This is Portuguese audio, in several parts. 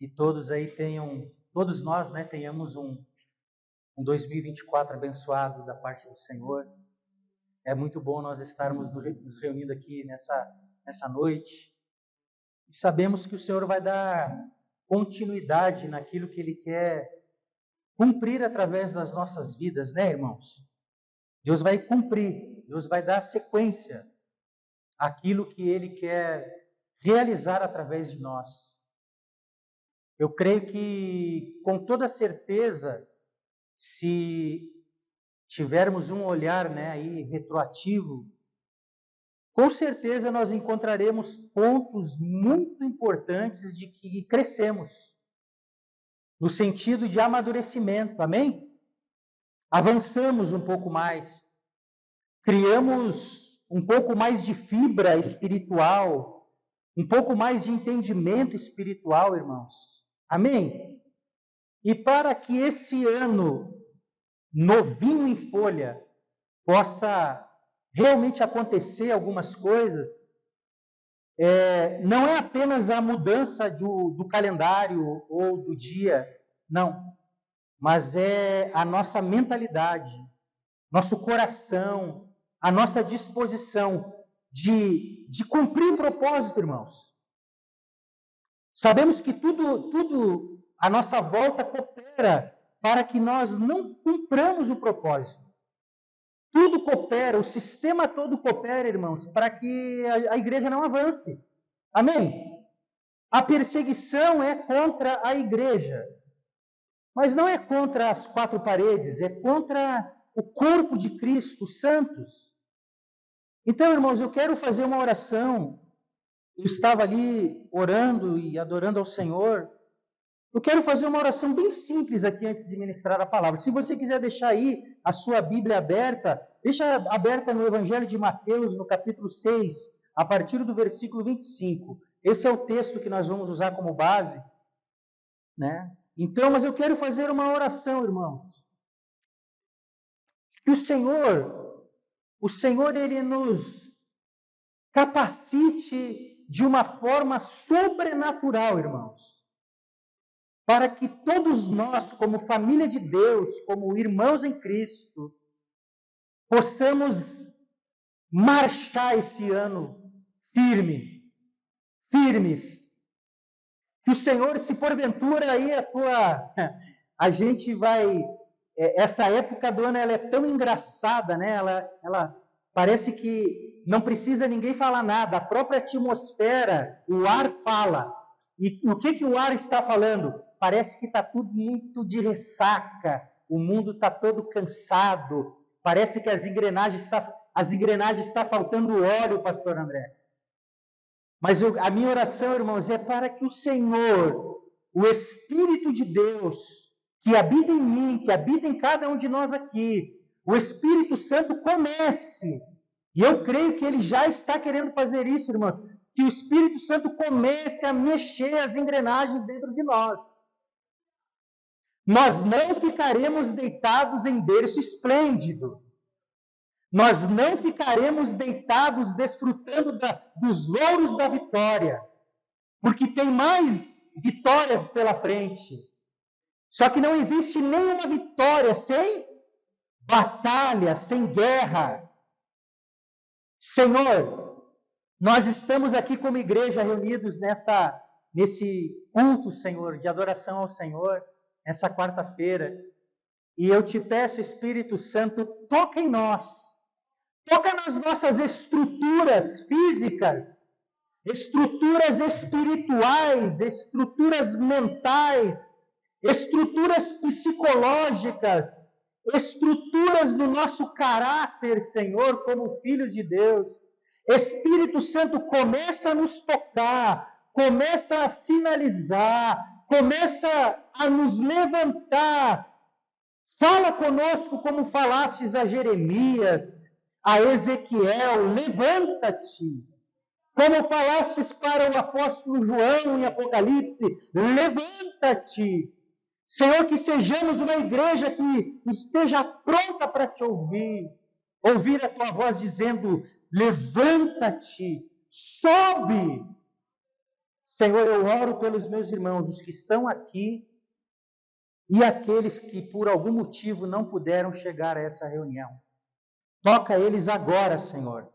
e todos aí todos nós, né, tenhamos um 2024 abençoado da parte do Senhor. É muito bom nós estarmos nos reunindo aqui nessa noite. E sabemos que o Senhor vai dar continuidade naquilo que Ele quer cumprir através das nossas vidas, né, irmãos? Deus vai cumprir, Deus vai dar sequência àquilo que Ele quer realizar através de nós. Eu creio que, com toda certeza, se tivermos um olhar, né, aí, retroativo, com certeza nós encontraremos pontos muito importantes de que crescemos, no sentido de amadurecimento, amém? Avançamos um pouco mais, criamos um pouco mais de fibra espiritual, um pouco mais de entendimento espiritual, irmãos. Amém? E para que esse ano novinho em folha possa realmente acontecer algumas coisas, não é apenas a mudança do calendário ou do dia, não, mas é a nossa mentalidade, nosso coração, a nossa disposição de cumprir o propósito, irmãos. Sabemos que tudo à nossa volta coopera para que nós não cumpramos o propósito. Tudo coopera, o sistema todo coopera, irmãos, para que a igreja não avance. Amém? A perseguição é contra a igreja, mas não é contra as quatro paredes, é contra o corpo de Cristo, os santos. Então, irmãos, eu quero fazer uma oração. Eu estava ali orando e adorando ao Senhor. Eu quero fazer uma oração bem simples aqui antes de ministrar a palavra. Se você quiser deixar aí a sua Bíblia aberta, deixa aberta no Evangelho de Mateus, no capítulo 6, a partir do versículo 25. Esse é o texto que nós vamos usar como base, né? Então, mas eu quero fazer uma oração, irmãos. Que o Senhor, Ele nos capacite de uma forma sobrenatural, irmãos. Para que todos nós, como família de Deus, como irmãos em Cristo, possamos marchar esse ano firmes. Que o Senhor, se porventura aí a gente vai, essa época do ano ela é tão engraçada, né? Ela parece que não precisa ninguém falar nada, a própria atmosfera, o ar fala. E o que o ar está falando? Parece que está tudo muito de ressaca, o mundo está todo cansado, parece que as engrenagens estão faltando óleo, pastor André. Mas a minha oração, irmãos, é para que o Senhor, o Espírito de Deus, que habita em mim, que habita em cada um de nós aqui, o Espírito Santo comece, e eu creio que Ele já está querendo fazer isso, irmãos, que o Espírito Santo comece a mexer as engrenagens dentro de nós. Nós não ficaremos deitados em berço esplêndido. Nós não ficaremos deitados desfrutando dos louros da vitória, porque tem mais vitórias pela frente. Só que não existe nenhuma vitória sem batalha, sem guerra. Senhor, nós estamos aqui como igreja reunidos nesse culto, Senhor, de adoração ao Senhor, nessa quarta-feira. E eu te peço, Espírito Santo, toca em nós. Toca nas nossas estruturas físicas, estruturas espirituais, estruturas mentais, estruturas psicológicas, estruturas do nosso caráter, Senhor, como filhos de Deus. Espírito Santo, começa a nos tocar, começa a sinalizar, começa a nos levantar. Fala conosco como falastes a Jeremias, a Ezequiel, levanta-te. Como falastes para o apóstolo João em Apocalipse, levanta-te. Senhor, que sejamos uma igreja que esteja pronta para te ouvir a tua voz dizendo, levanta-te, sobe, Senhor, eu oro pelos meus irmãos, os que estão aqui e aqueles que por algum motivo não puderam chegar a essa reunião. Toca eles agora, Senhor.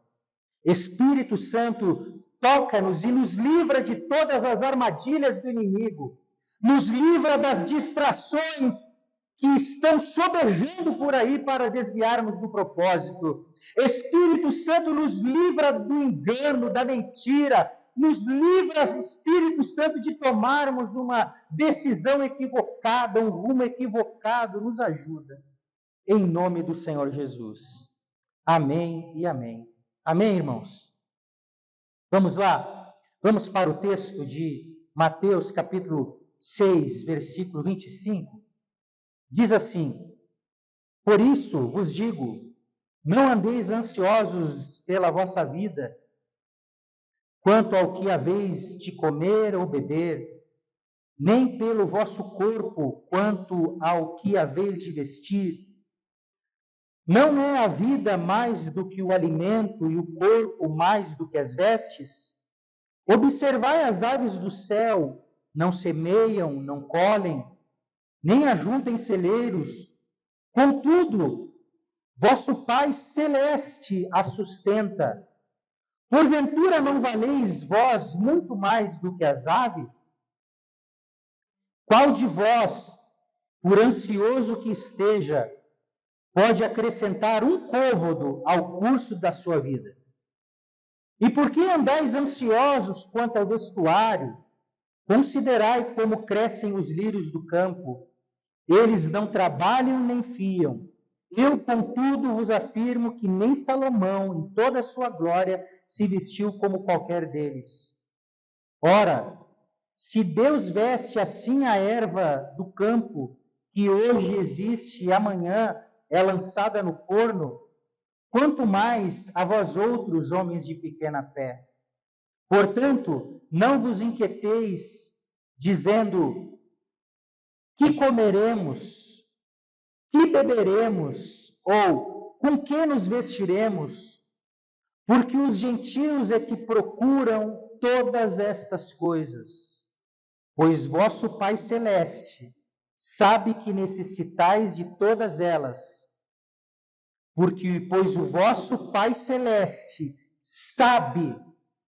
Espírito Santo, toca-nos e nos livra de todas as armadilhas do inimigo. Nos livra das distrações que estão sobejando por aí para desviarmos do propósito. Espírito Santo, nos livra do engano, da mentira. Nos livra, Espírito Santo, de tomarmos uma decisão equivocada, um rumo equivocado. Nos ajuda. Em nome do Senhor Jesus. Amém e amém. Amém, irmãos? Vamos lá? Vamos para o texto de Mateus, capítulo 6, versículo 25. Diz assim: Por isso vos digo, não andeis ansiosos pela vossa vida, quanto ao que haveis de comer ou beber, nem pelo vosso corpo, quanto ao que haveis de vestir. Não é a vida mais do que o alimento e o corpo mais do que as vestes? Observai as aves do céu, não semeiam, não colhem, nem ajuntam em celeiros. Contudo, vosso Pai Celeste as sustenta. Porventura não valeis vós muito mais do que as aves? Qual de vós, por ansioso que esteja, pode acrescentar um côvado ao curso da sua vida? E por que andais ansiosos quanto ao vestuário? Considerai como crescem os lírios do campo. Eles não trabalham nem fiam. Eu, contudo, vos afirmo que nem Salomão, em toda a sua glória, se vestiu como qualquer deles. Ora, se Deus veste assim a erva do campo, que hoje existe e amanhã é lançada no forno, quanto mais a vós outros, homens de pequena fé. Portanto, não vos inquieteis, dizendo: que comeremos, que beberemos, ou com que nos vestiremos? Porque os gentios é que procuram todas estas coisas. Pois vosso Pai Celeste sabe que necessitais de todas elas. Pois o vosso Pai Celeste sabe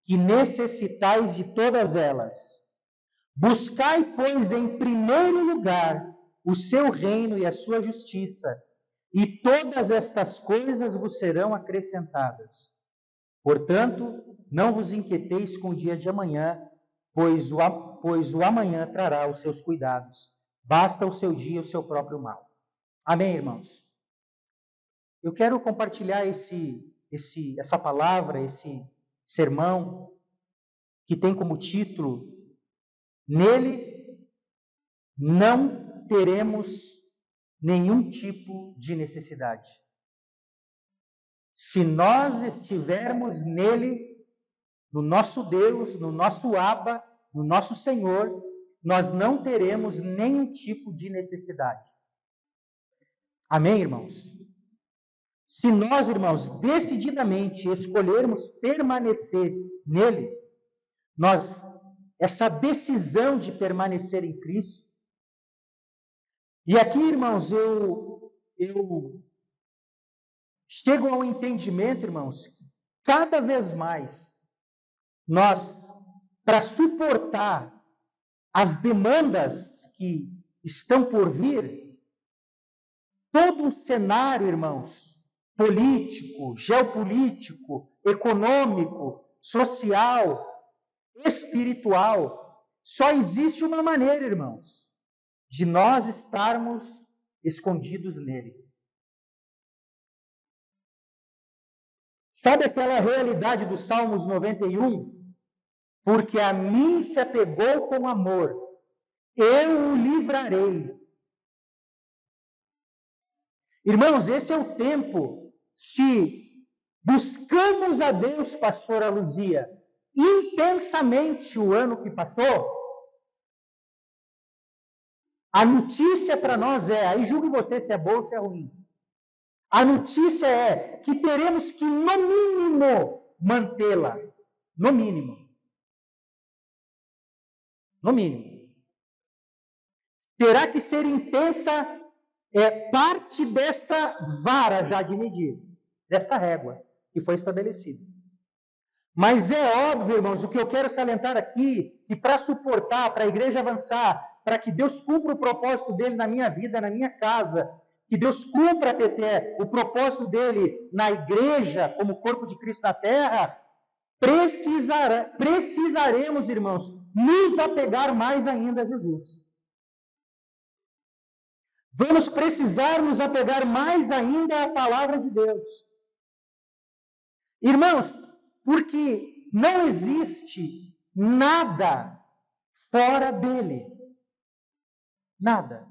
que necessitais de todas elas. Buscai, pois, em primeiro lugar o seu reino e a sua justiça, e todas estas coisas vos serão acrescentadas. Portanto, não vos inquieteis com o dia de amanhã, pois o amanhã trará os seus cuidados. Basta o seu dia o seu próprio mal. Amém, irmãos? Eu quero compartilhar essa palavra, esse sermão, que tem como título: Nele não teremos nenhum tipo de necessidade. Se nós estivermos nele, no nosso Deus, no nosso Abba, no nosso Senhor, nós não teremos nenhum tipo de necessidade. Amém, irmãos? Se nós, irmãos, decididamente escolhermos permanecer nele, essa decisão de permanecer em Cristo. E aqui, irmãos, eu chego ao entendimento, irmãos, que cada vez mais nós, para suportar as demandas que estão por vir, todo o cenário, irmãos, político, geopolítico, econômico, social, espiritual, só existe uma maneira, irmãos, de nós estarmos escondidos nele. Sabe aquela realidade do Salmos 91? Porque a mim se apegou com amor, eu o livrarei. Irmãos, esse é o tempo, se buscamos a Deus, pastora Luzia, intensamente o ano que passou, a notícia para nós aí julgue você se é boa ou se é ruim. A notícia é que teremos que, no mínimo, mantê-la. No mínimo. No mínimo. Terá que ser intensa parte dessa vara já de medir, desta régua que foi estabelecida. Mas é óbvio, irmãos, o que eu quero salientar aqui, que para suportar, para a igreja avançar, para que Deus cumpra o propósito dele na minha vida, na minha casa, que Deus cumpra, Teté, o propósito dele na igreja, como corpo de Cristo na terra, precisaremos, irmãos, nos apegar mais ainda a Jesus. Vamos precisar nos apegar mais ainda à palavra de Deus. Irmãos, porque não existe nada fora dele. Nada.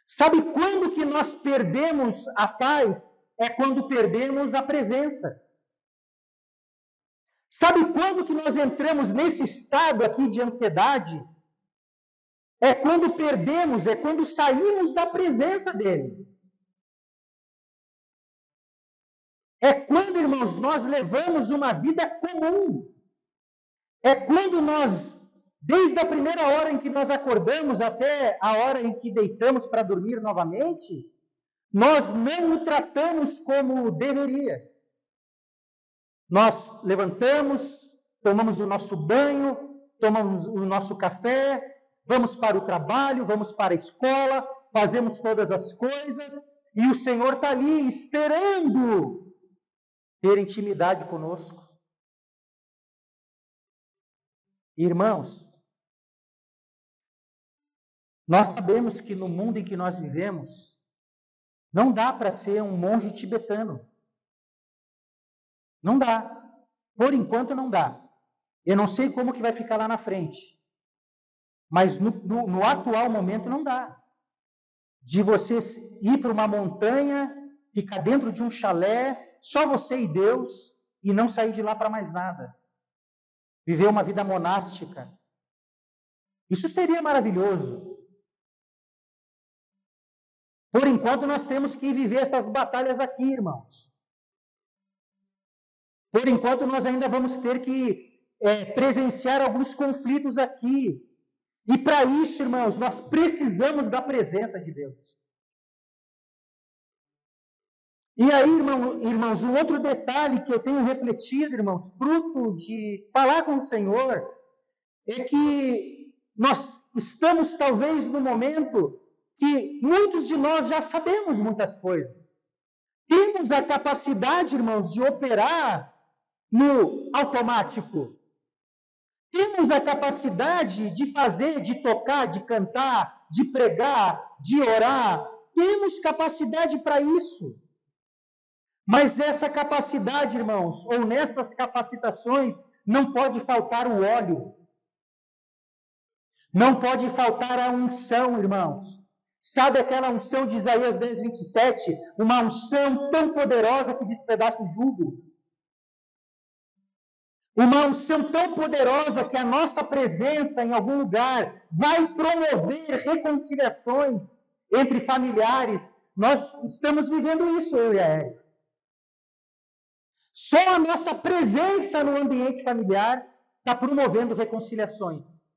Sabe quando que nós perdemos a paz? É quando perdemos a presença. Sabe quando que nós entramos nesse estado aqui de ansiedade? É quando perdemos, é quando saímos da presença dele. É quando, irmãos, nós levamos uma vida comum. É quando nós, desde a primeira hora em que nós acordamos até a hora em que deitamos para dormir novamente, nós não o tratamos como deveria. Nós levantamos, tomamos o nosso banho, tomamos o nosso café, vamos para o trabalho, vamos para a escola, fazemos todas as coisas, e o Senhor está ali esperando ter intimidade conosco. Irmãos, nós sabemos que no mundo em que nós vivemos, não dá para ser um monge tibetano. Não dá. Por enquanto não dá. Eu não sei como que vai ficar lá na frente. Mas no atual momento não dá. De você ir para uma montanha, ficar dentro de um chalé, só você e Deus, e não sair de lá para mais nada. Viver uma vida monástica. Isso seria maravilhoso. Por enquanto nós temos que viver essas batalhas aqui, irmãos. Por enquanto nós ainda vamos ter que presenciar alguns conflitos aqui. E para isso, irmãos, nós precisamos da presença de Deus. E aí, irmãos, um outro detalhe que eu tenho refletido, irmãos, fruto de falar com o Senhor, é que nós estamos talvez no momento que muitos de nós já sabemos muitas coisas. Temos a capacidade, irmãos, de operar no automático. Temos a capacidade de fazer, de tocar, de cantar, de pregar, de orar. Temos capacidade para isso. Mas essa capacidade, irmãos, ou nessas capacitações, não pode faltar o óleo. Não pode faltar a unção, irmãos. Sabe aquela unção de Isaías 10, 27? Uma unção tão poderosa que despedaça o jugo. Uma unção tão poderosa que a nossa presença em algum lugar vai promover reconciliações entre familiares. Nós estamos vivendo isso, eu e a Érica. Só a nossa presença no ambiente familiar está promovendo reconciliações.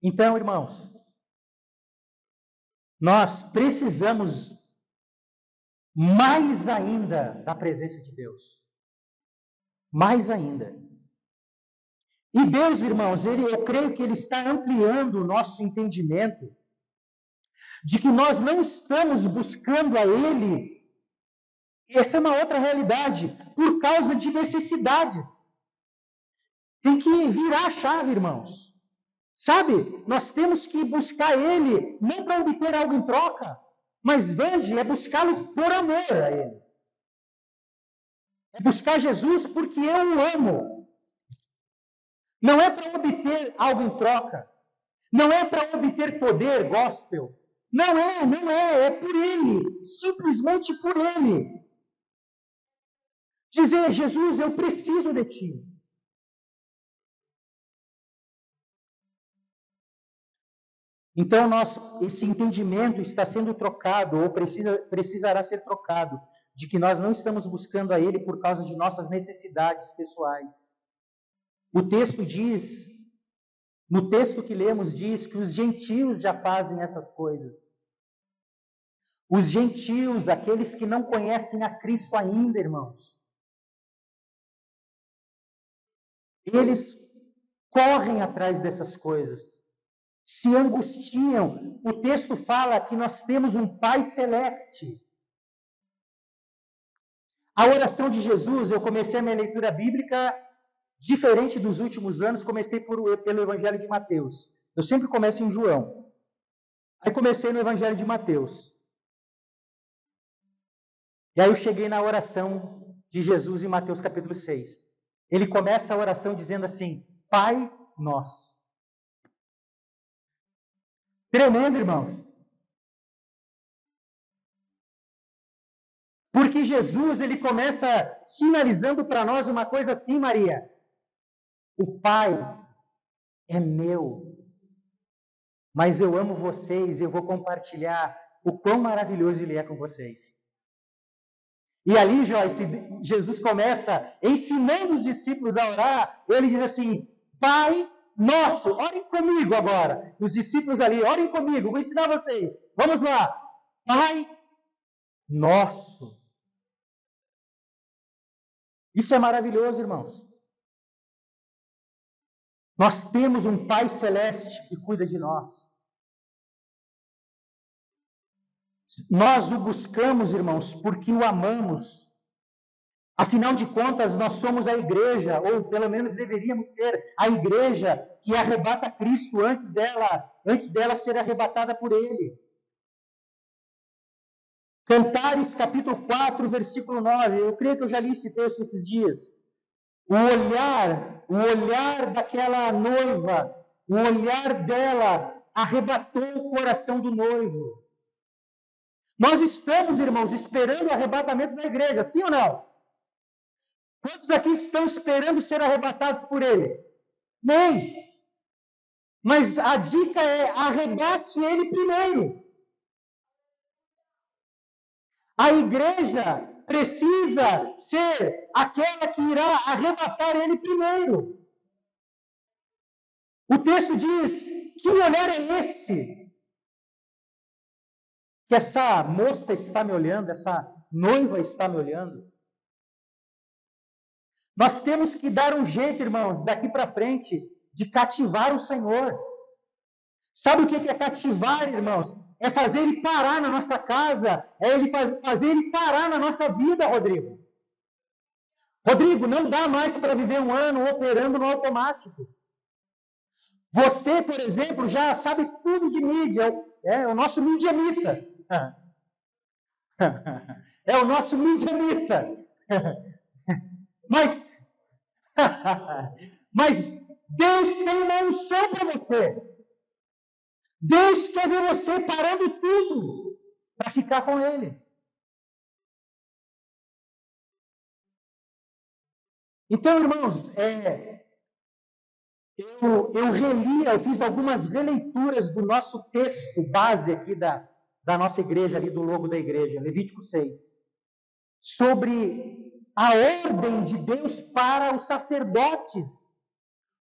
Então, irmãos, nós precisamos mais ainda da presença de Deus. Mais ainda. E Deus, irmãos, eu creio que Ele está ampliando o nosso entendimento de que nós não estamos buscando a Ele. Essa é uma outra realidade, por causa de necessidades. Tem que virar a chave, irmãos. Sabe, nós temos que buscar Ele, não para obter algo em troca, mas veja, é buscá-lo por amor a Ele. É buscar Jesus porque eu o amo. Não é para obter algo em troca. Não é para obter poder, gospel. Não é por Ele. Simplesmente por Ele. Dizer, Jesus, eu preciso de Ti. Então, esse entendimento está sendo trocado, ou precisará ser trocado, de que nós não estamos buscando a Ele por causa de nossas necessidades pessoais. O texto diz, no texto que lemos, diz que os gentios já fazem essas coisas. Os gentios, aqueles que não conhecem a Cristo ainda, irmãos, eles correm atrás dessas coisas, se angustiam. O texto fala que nós temos um Pai Celeste. A oração de Jesus, eu comecei a minha leitura bíblica diferente dos últimos anos, comecei pelo Evangelho de Mateus. Eu sempre começo em João. Aí comecei no Evangelho de Mateus. E aí eu cheguei na oração de Jesus em Mateus capítulo 6. Ele começa a oração dizendo assim: Pai Nosso. Tremendo, irmãos. Porque Jesus, ele começa sinalizando para nós uma coisa assim, Maria. O Pai é meu, mas eu amo vocês e eu vou compartilhar o quão maravilhoso Ele é com vocês. E ali, Joyce, Jesus começa ensinando os discípulos a orar. Ele diz assim: Pai Nosso, orem comigo agora. Os discípulos ali, orem comigo, vou ensinar vocês. Vamos lá. Pai Nosso. Isso é maravilhoso, irmãos. Nós temos um Pai Celeste que cuida de nós. Nós o buscamos, irmãos, porque o amamos. Afinal de contas, nós somos a igreja, ou pelo menos deveríamos ser a igreja que arrebata Cristo antes dela ser arrebatada por Ele. Cantares, capítulo 4, versículo 9. Eu creio que eu já li esse texto esses dias. O olhar daquela noiva, o olhar dela arrebatou o coração do noivo. Nós estamos, irmãos, esperando o arrebatamento da igreja, sim ou não? Quantos aqui estão esperando ser arrebatados por ele? Nem. Mas a dica é: arrebate ele primeiro. A igreja precisa ser aquela que irá arrebatar ele primeiro. O texto diz: que olhar é esse? Que essa moça está me olhando, essa noiva está me olhando. Nós temos que dar um jeito, irmãos, daqui para frente, de cativar o Senhor. Sabe o que é cativar, irmãos? É fazer Ele parar na nossa casa, é Ele fazer Ele parar na nossa vida, Rodrigo. Rodrigo, não dá mais para viver um ano operando no automático. Você, por exemplo, já sabe tudo de mídia, é o nosso midianita. É o nosso midianita. Mas Deus tem uma unção para você. Deus quer ver você parando tudo para ficar com Ele. Então, irmãos, eu fiz algumas releituras do nosso texto base aqui da nossa igreja, ali do logo da igreja, Levítico 6, sobre a ordem de Deus para os sacerdotes.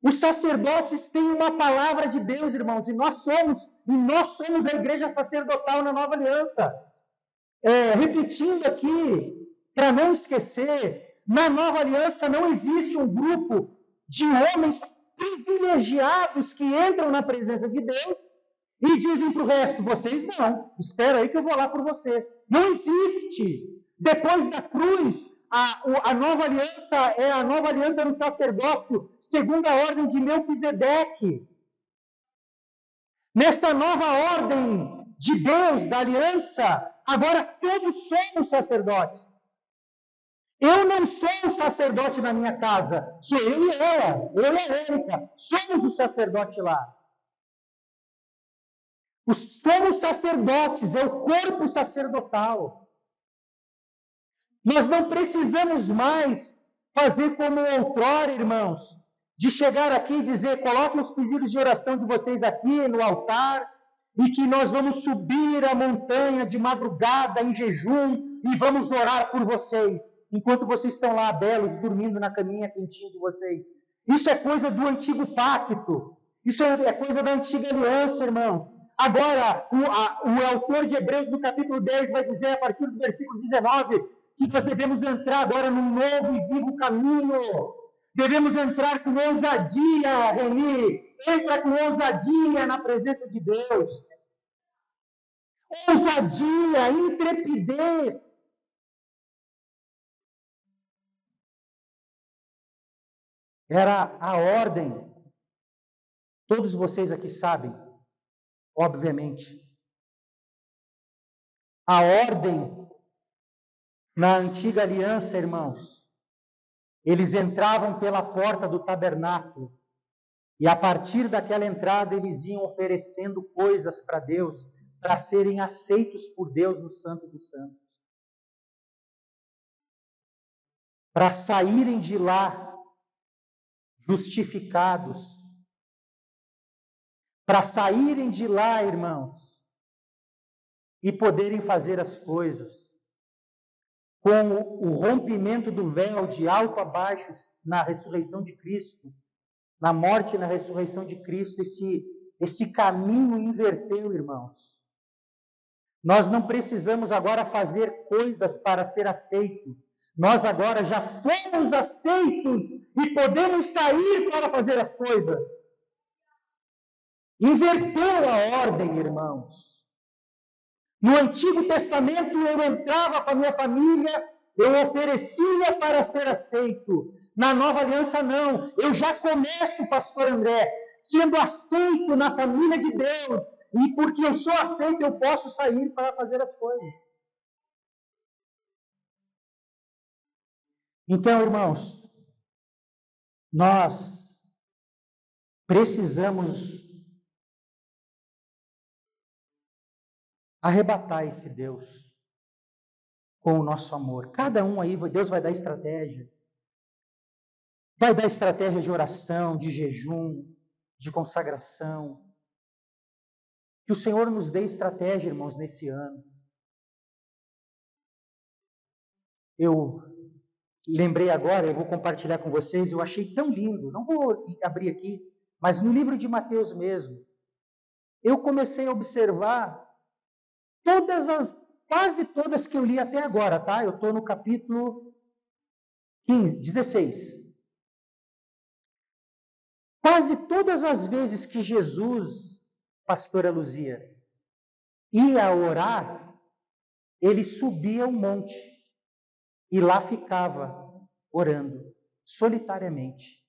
Os sacerdotes têm uma palavra de Deus, irmãos, e nós somos a igreja sacerdotal na Nova Aliança. Repetindo aqui, para não esquecer, na Nova Aliança não existe um grupo de homens privilegiados que entram na presença de Deus e dizem para o resto: vocês não, espera aí que eu vou lá por você. Não existe. Depois da cruz, a nova aliança é a nova aliança no sacerdócio, segundo a ordem de Melquisedeque. Nesta nova ordem de Deus, da aliança, agora todos somos sacerdotes. Eu não sou o sacerdote na minha casa, sou eu e ela, eu e a Érica, somos o sacerdote lá. Somos sacerdotes, é o corpo sacerdotal. Nós não precisamos mais fazer como outrora, irmãos, de chegar aqui e dizer: coloquem os pedidos de oração de vocês aqui no altar, e que nós vamos subir a montanha de madrugada em jejum e vamos orar por vocês, enquanto vocês estão lá belos, dormindo na caminha quentinha de vocês. Isso é coisa do antigo pacto. Isso é coisa da antiga aliança, irmãos. Agora, o autor de Hebreus, no capítulo 10, vai dizer, a partir do versículo 19, que nós devemos entrar agora num novo e vivo caminho. Devemos entrar com ousadia, Reni. Entra com ousadia na presença de Deus. Ousadia, intrepidez. Era a ordem. Todos vocês aqui sabem, obviamente. A ordem na antiga aliança, irmãos, eles entravam pela porta do tabernáculo e a partir daquela entrada eles iam oferecendo coisas para Deus, para serem aceitos por Deus no Santo dos Santos. Para saírem de lá justificados. Para saírem de lá, irmãos, e poderem fazer as coisas com o rompimento do véu de alto a baixo na ressurreição de Cristo, na morte e na ressurreição de Cristo, esse caminho inverteu, irmãos. Nós não precisamos agora fazer coisas para ser aceito. Nós agora já fomos aceitos e podemos sair para fazer as coisas. Inverteu a ordem, irmãos. No Antigo Testamento eu entrava com a minha família, eu oferecia para ser aceito. Na Nova Aliança não. Eu já começo, pastor André, sendo aceito na família de Deus. E porque eu sou aceito, eu posso sair para fazer as coisas. Então, irmãos, nós precisamos arrebatar esse Deus com o nosso amor. Cada um aí, Deus vai dar estratégia. Vai dar estratégia de oração, de jejum, de consagração. Que o Senhor nos dê estratégia, irmãos, nesse ano. Eu lembrei agora, eu vou compartilhar com vocês, eu achei tão lindo, não vou abrir aqui, mas no livro de Mateus mesmo, eu comecei a observar quase todas que eu li até agora, tá? Eu estou no capítulo 16. Quase todas as vezes que Jesus, pastora Luzia, ia orar, ele subia um monte e lá ficava orando, solitariamente.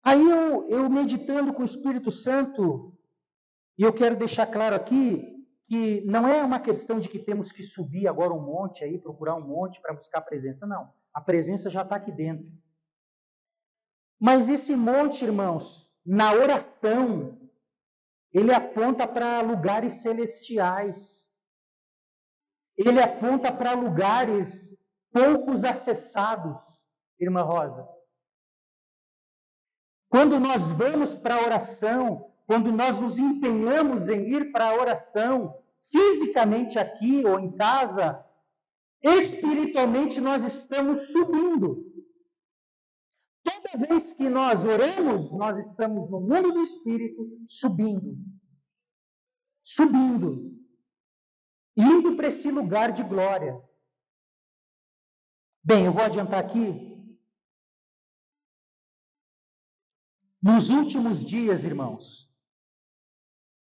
Aí eu meditando com o Espírito Santo, e eu quero deixar claro aqui que não é uma questão de que temos que subir agora um monte aí, procurar um monte para buscar a presença, não. A presença já está aqui dentro. Mas esse monte, irmãos, na oração, ele aponta para lugares celestiais. Ele aponta para lugares poucos acessados, irmã Rosa. Quando nós vamos para a oração, quando nós nos empenhamos em ir para a oração, fisicamente aqui ou em casa, espiritualmente nós estamos subindo. Toda vez que nós oramos, nós estamos no mundo do Espírito subindo. Subindo. Indo para esse lugar de glória. Bem, eu vou adiantar aqui. Nos últimos dias, irmãos,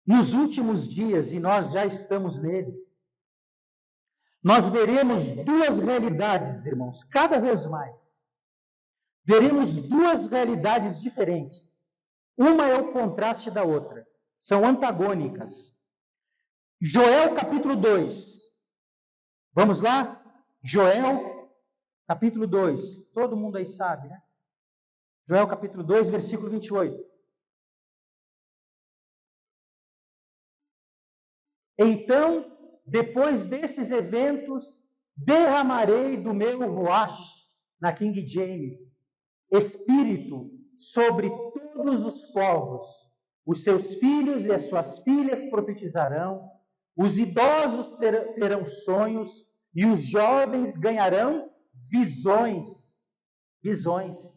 nos últimos dias, e nós já estamos neles, nós veremos duas realidades, irmãos, cada vez mais. Veremos duas realidades diferentes. Uma é o contraste da outra. São antagônicas. Joel capítulo 2. Vamos lá? Joel capítulo 2. Todo mundo aí sabe, né? Joel capítulo 2, versículo 28. Então, depois desses eventos, derramarei do meu ruach, na King James, Espírito sobre todos os povos. Os seus filhos e as suas filhas profetizarão, os idosos terão sonhos e os jovens ganharão visões. Visões.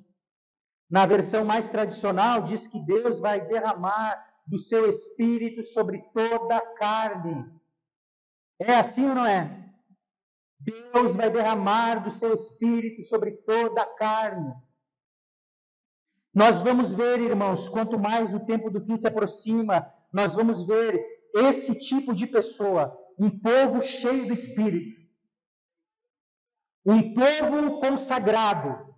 Na versão mais tradicional, diz que Deus vai derramar do seu Espírito sobre toda a carne. É assim ou não é? Deus vai derramar do seu Espírito sobre toda a carne. Nós vamos ver, irmãos, quanto mais o tempo do fim se aproxima, nós vamos ver esse tipo de pessoa, um povo cheio do Espírito, um povo consagrado,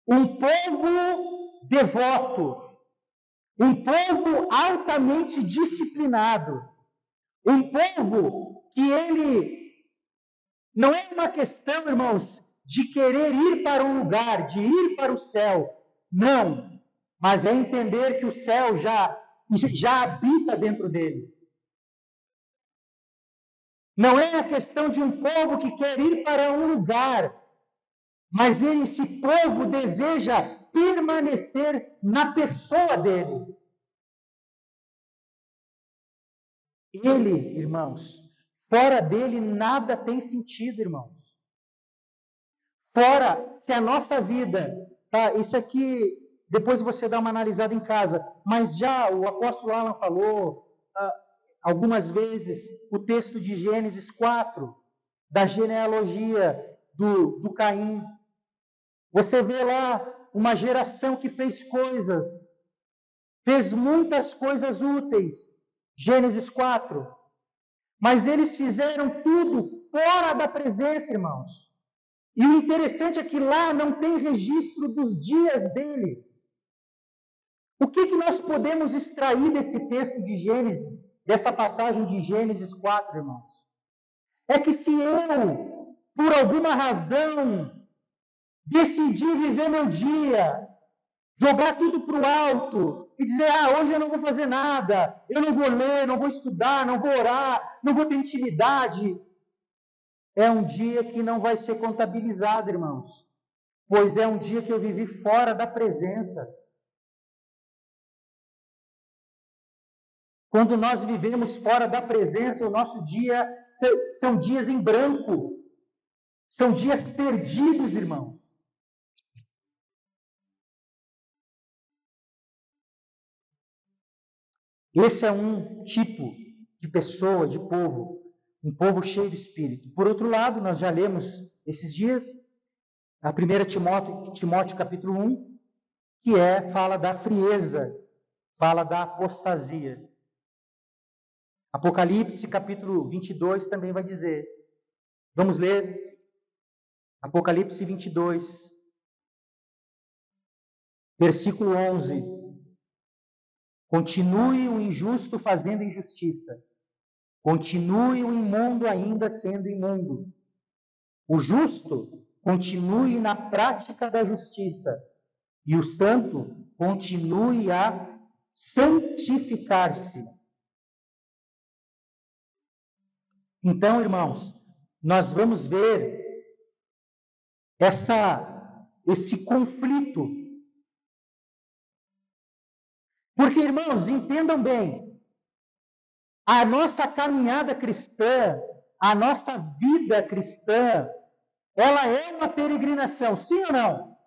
um povo devoto, um povo altamente disciplinado, um povo que ele não é uma questão, irmãos, de querer ir para um lugar, de ir para o céu. Não, mas é entender que o céu já habita dentro dele. Não é a questão de um povo que quer ir para um lugar, mas esse povo deseja permanecer na pessoa dele. Ele, irmãos, fora dele nada tem sentido, irmãos. Fora, se a nossa vida, tá? Isso aqui, depois você dá uma analisada em casa, mas já o apóstolo Alan falou algumas vezes o texto de Gênesis 4, da genealogia do Caim. Você vê lá uma geração que fez coisas, fez muitas coisas úteis, Gênesis 4, mas eles fizeram tudo fora da presença, irmãos. E o interessante é que lá não tem registro dos dias deles. O que nós podemos extrair desse texto de Gênesis, dessa passagem de Gênesis 4, irmãos? É que se eu, por alguma razão, decidir viver meu dia, jogar tudo para o alto e dizer, hoje eu não vou fazer nada, eu não vou ler, não vou estudar, não vou orar, não vou ter intimidade, é um dia que não vai ser contabilizado, irmãos, pois é um dia que eu vivi fora da presença. Quando nós vivemos fora da presença, o nosso dia são dias em branco, são dias perdidos, irmãos. Esse é um tipo de pessoa, de povo, um povo cheio de Espírito. Por outro lado, nós já lemos esses dias, a 1 Timóteo capítulo 1, que fala da frieza, fala da apostasia. Apocalipse capítulo 22 também vai dizer, vamos ler, Apocalipse 22, versículo 11. Continue o injusto fazendo injustiça. Continue o imundo ainda sendo imundo. O justo continue na prática da justiça. E o santo continue a santificar-se. Então, irmãos, nós vamos ver esse conflito. Porque, irmãos, entendam bem, a nossa caminhada cristã, a nossa vida cristã, ela é uma peregrinação, sim ou não?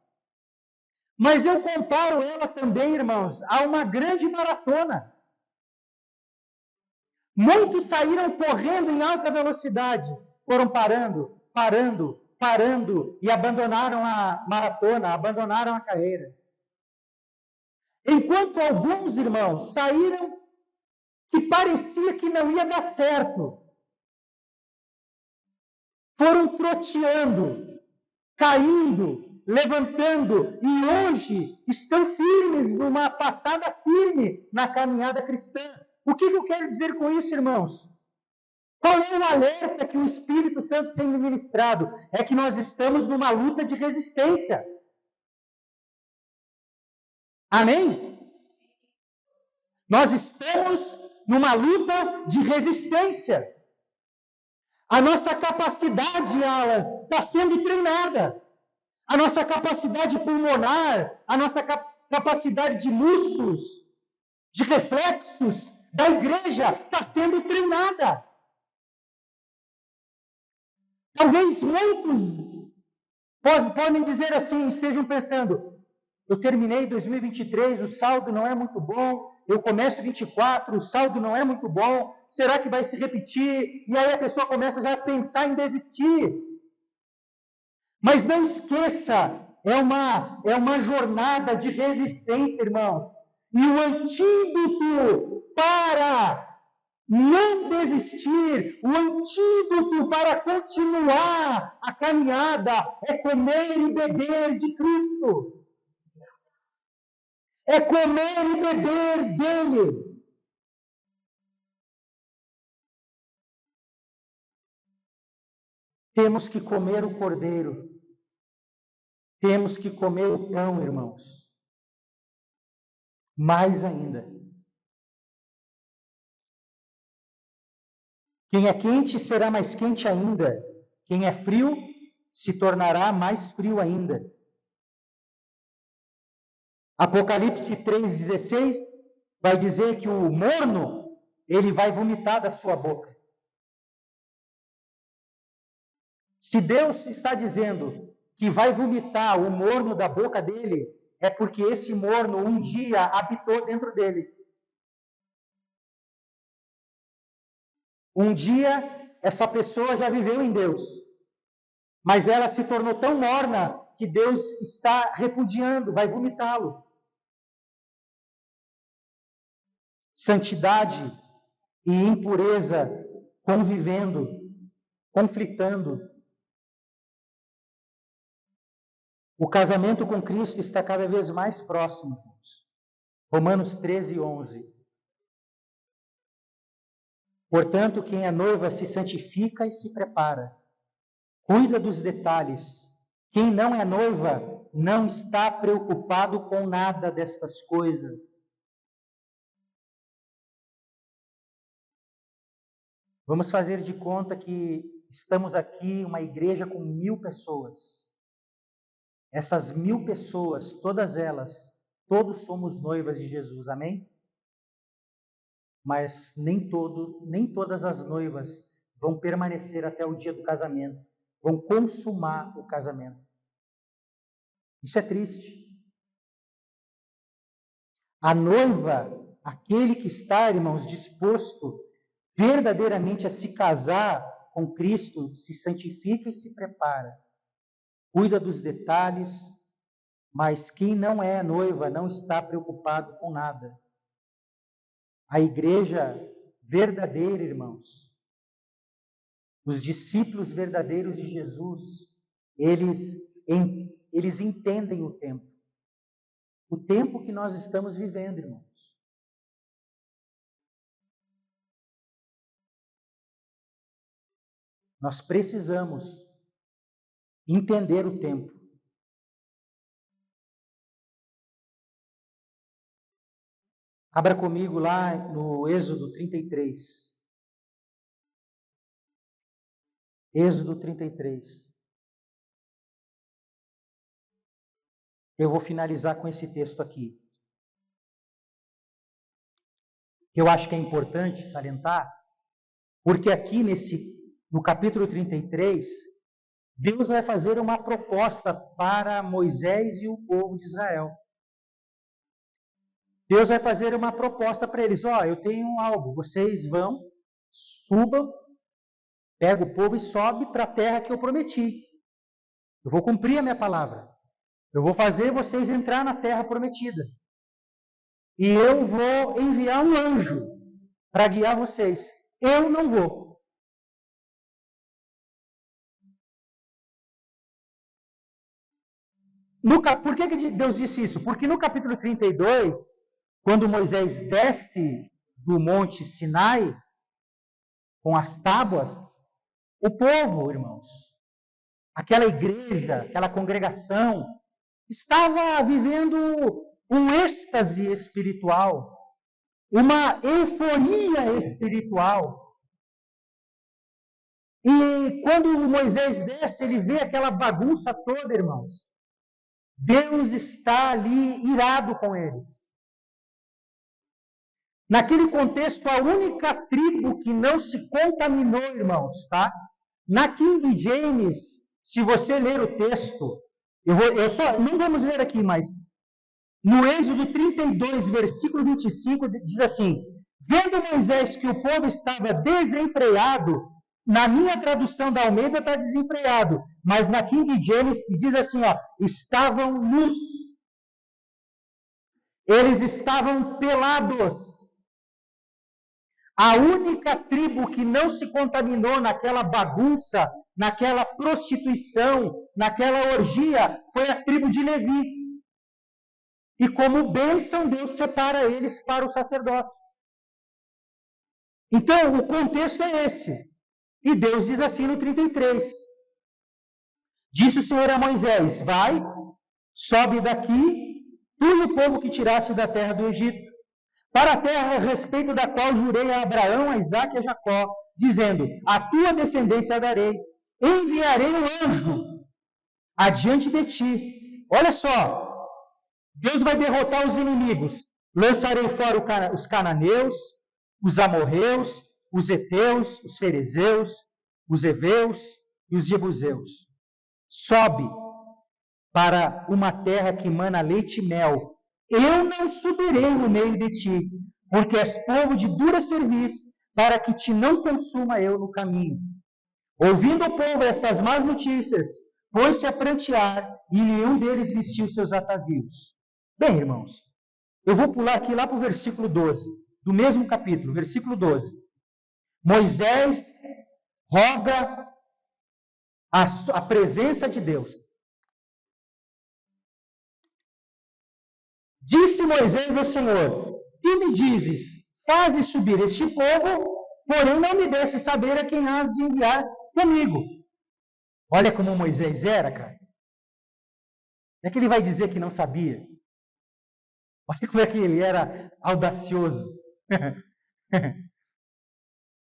Mas eu comparo ela também, irmãos, a uma grande maratona. Muitos saíram correndo em alta velocidade, foram parando e abandonaram a maratona, abandonaram a carreira. Enquanto alguns, irmãos, saíram que parecia que não ia dar certo. Foram troteando, caindo, levantando e hoje estão firmes numa passada firme na caminhada cristã. O que eu quero dizer com isso, irmãos? Qual é o alerta que o Espírito Santo tem me ministrado? É que nós estamos numa luta de resistência. Amém? Nós estamos numa luta de resistência. A nossa capacidade, Alan, está sendo treinada. A nossa capacidade pulmonar, a nossa capacidade de músculos, de reflexos da igreja está sendo treinada. Talvez muitos podem dizer assim, estejam pensando, eu terminei 2023, o saldo não é muito bom, eu começo 24, o saldo não é muito bom, será que vai se repetir? E aí a pessoa começa já a pensar em desistir. Mas não esqueça, é uma jornada de resistência, irmãos. E o antídoto para não desistir, o antídoto para continuar a caminhada é comer e beber de Cristo. É comer e beber dele. Temos que comer o cordeiro. Temos que comer o pão, irmãos. Mais ainda. Quem é quente será mais quente ainda. Quem é frio se tornará mais frio ainda. Apocalipse 3,16 vai dizer que o morno, ele vai vomitar da sua boca. Se Deus está dizendo que vai vomitar o morno da boca dele, é porque esse morno um dia habitou dentro dele. Um dia, essa pessoa já viveu em Deus, mas ela se tornou tão morna que Deus está repudiando, vai vomitá-lo. Santidade e impureza convivendo, conflitando. O casamento com Cristo está cada vez mais próximo. Romanos 13:11. Portanto, quem é noiva se santifica e se prepara. Cuida dos detalhes. Quem não é noiva não está preocupado com nada destas coisas. Vamos fazer de conta que estamos aqui, uma igreja com 1000 pessoas. Essas 1000 pessoas, todas elas, todos somos noivas de Jesus, amém? Mas nem todas as noivas vão permanecer até o dia do casamento, vão consumar o casamento. Isso é triste. A noiva, aquele que está, irmãos, disposto verdadeiramente a se casar com Cristo, se santifica e se prepara. Cuida dos detalhes, mas quem não é noiva não está preocupado com nada. A igreja verdadeira, irmãos, os discípulos verdadeiros de Jesus, eles entendem o tempo que nós estamos vivendo, irmãos. Nós precisamos entender o tempo. Abra comigo lá no Êxodo 33. Êxodo 33. Eu vou finalizar com esse texto aqui. Eu acho que é importante salientar, porque aqui no capítulo 33, Deus vai fazer uma proposta para Moisés e o povo de Israel. Deus vai fazer uma proposta para eles. Eu tenho algo, vocês vão, subam, pega o povo e sobe para a terra que eu prometi. Eu vou cumprir a minha palavra. Eu vou fazer vocês entrar na terra prometida. E eu vou enviar um anjo para guiar vocês. Eu não vou. Por que Deus disse isso? Porque no capítulo 32, quando Moisés desce do monte Sinai, com as tábuas, o povo, irmãos, aquela igreja, aquela congregação, estava vivendo um êxtase espiritual, uma euforia espiritual. E quando Moisés desce, ele vê aquela bagunça toda, irmãos. Deus está ali irado com eles. Naquele contexto, a única tribo que não se contaminou, irmãos, tá? Na King James, se você ler o texto, não vamos ler aqui, mas no Êxodo 32, versículo 25, diz assim: vendo Moisés que o povo estava desenfreado, na minha tradução da Almeida está desenfreado, mas na King James diz assim, ó, estavam nus. Eles estavam pelados. A única tribo que não se contaminou naquela bagunça, naquela prostituição, naquela orgia, foi a tribo de Levi. E como bênção, Deus separa eles para o sacerdócio. Então, o contexto é esse. E Deus diz assim no 33. Disse o Senhor a Moisés, vai, sobe daqui, tu e o povo que tiraste da terra do Egito, para a terra a respeito da qual jurei a Abraão, a Isaque e a Jacó, dizendo, a tua descendência darei, enviarei um anjo adiante de ti. Olha só, Deus vai derrotar os inimigos. Lançarei fora os cananeus, os amorreus, os heteus, os ferezeus, os heveus e os jebuseus. Sobe para uma terra que emana leite e mel. Eu não subirei no meio de ti, porque és povo de dura cerviz, para que te não consuma eu no caminho. Ouvindo o povo estas más notícias, pôs-se a prantear, e nenhum deles vestiu seus atavios. Bem, irmãos, eu vou pular aqui lá para o versículo 12, do mesmo capítulo, versículo 12. Moisés roga a presença de Deus. Disse Moisés ao Senhor, tu me dizes, faze subir este povo, porém não me deste saber a quem has de enviar comigo. Olha como Moisés era, cara. Não é que ele vai dizer que não sabia. Olha como é que ele era audacioso.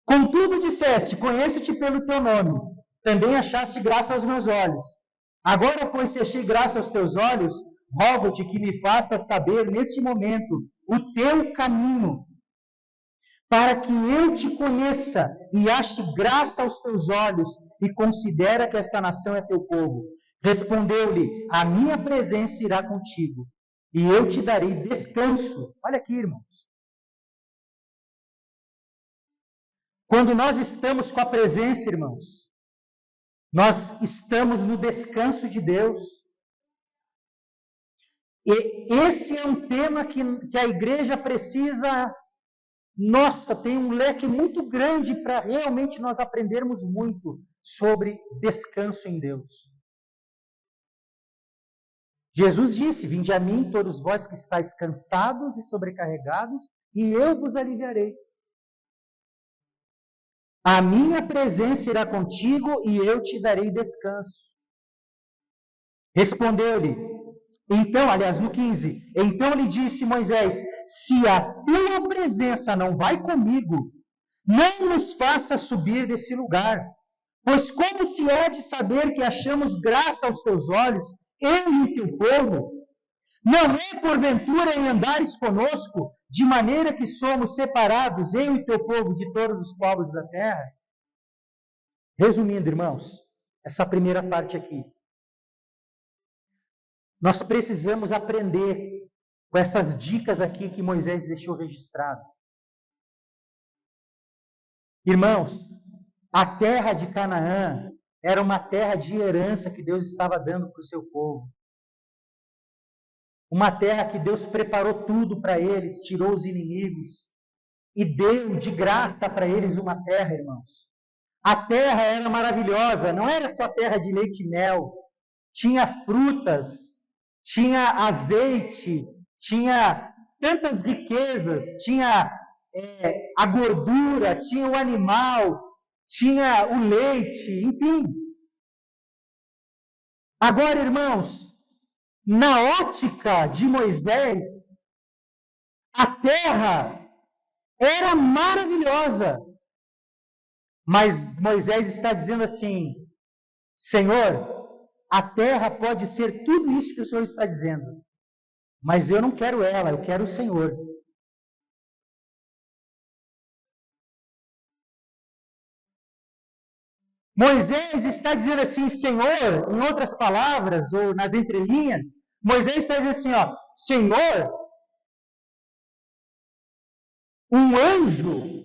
Contudo disseste, conheço-te pelo teu nome, também achaste graça aos meus olhos. Agora, pois, se achei graça aos teus olhos, rogo-te que me faças saber neste momento o teu caminho, para que eu te conheça e ache graça aos teus olhos e considera que esta nação é teu povo. Respondeu-lhe, a minha presença irá contigo e eu te darei descanso. Olha aqui, irmãos. Quando nós estamos com a presença, irmãos, nós estamos no descanso de Deus. E esse é um tema que a igreja precisa, nossa, tem um leque muito grande para realmente nós aprendermos muito sobre descanso em Deus. Jesus disse, vinde a mim todos vós que estáis cansados e sobrecarregados, e eu vos aliviarei. A minha presença irá contigo e eu te darei descanso. Respondeu-lhe, então, aliás, no 15, então lhe disse Moisés, se a tua presença não vai comigo, não nos faça subir desse lugar, pois como se há de saber que achamos graça aos teus olhos, eu e o teu povo? Não é porventura em andares conosco, de maneira que somos separados, eu e teu povo, de todos os povos da terra? Resumindo, irmãos, essa primeira parte aqui. Nós precisamos aprender com essas dicas aqui que Moisés deixou registrado. Irmãos, a terra de Canaã era uma terra de herança que Deus estava dando para o seu povo. Uma terra que Deus preparou tudo para eles, tirou os inimigos e deu de graça para eles uma terra, irmãos. A terra era maravilhosa, não era só terra de leite e mel. Tinha frutas, tinha azeite, tinha tantas riquezas, tinha a gordura, tinha o animal, tinha o leite, enfim. Agora, irmãos, na ótica de Moisés, a terra era maravilhosa. Mas Moisés está dizendo assim, Senhor, a terra pode ser tudo isso que o Senhor está dizendo, mas eu não quero ela, eu quero o Senhor. Moisés está dizendo assim, Senhor, em outras palavras, ou nas entrelinhas, Moisés está dizendo assim, ó, Senhor, um anjo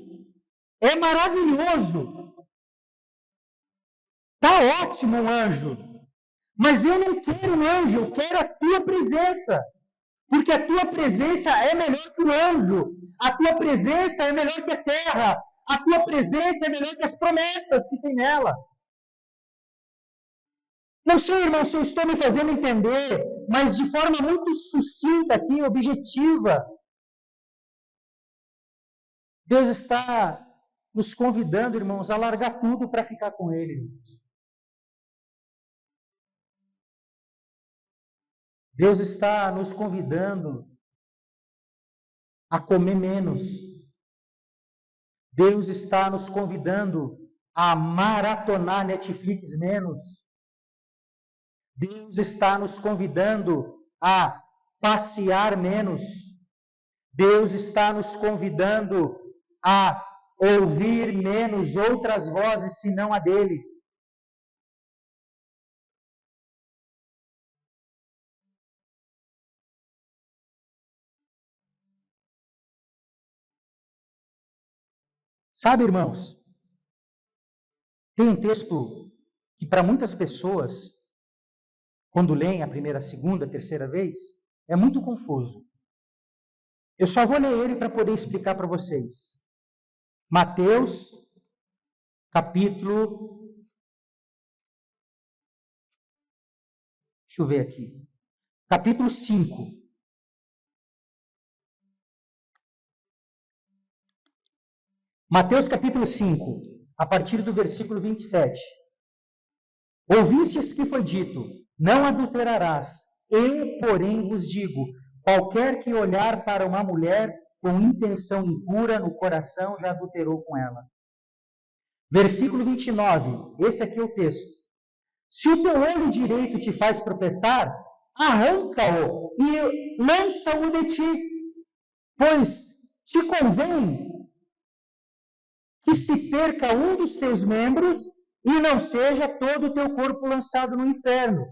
é maravilhoso, está ótimo um anjo, mas eu não quero um anjo, eu quero a tua presença, porque a tua presença é melhor que o anjo, a tua presença é melhor que a terra, a tua presença é melhor que as promessas que tem nela. Não sei, irmão, se eu estou me fazendo entender, mas de forma muito sucinta aqui, objetiva, Deus está nos convidando, irmãos, a largar tudo para ficar com Ele, irmãos. Deus está nos convidando a comer menos. Deus está nos convidando a maratonar Netflix menos. Deus está nos convidando a passear menos. Deus está nos convidando a ouvir menos outras vozes senão a dele. Sabe, irmãos, tem um texto que para muitas pessoas, quando leem a primeira, a segunda, a terceira vez, é muito confuso. Eu só vou ler ele para poder explicar para vocês. Mateus, capítulo... Deixa eu ver aqui. Capítulo 5. Mateus capítulo 5, a partir do versículo 27. Ouvistes que foi dito, não adulterarás. Eu, porém, vos digo, qualquer que olhar para uma mulher com intenção impura no coração já adulterou com ela. Versículo 29, esse aqui é o texto. Se o teu olho direito te faz tropeçar, arranca-o e lança-o de ti, pois te convém que se perca um dos teus membros e não seja todo o teu corpo lançado no inferno.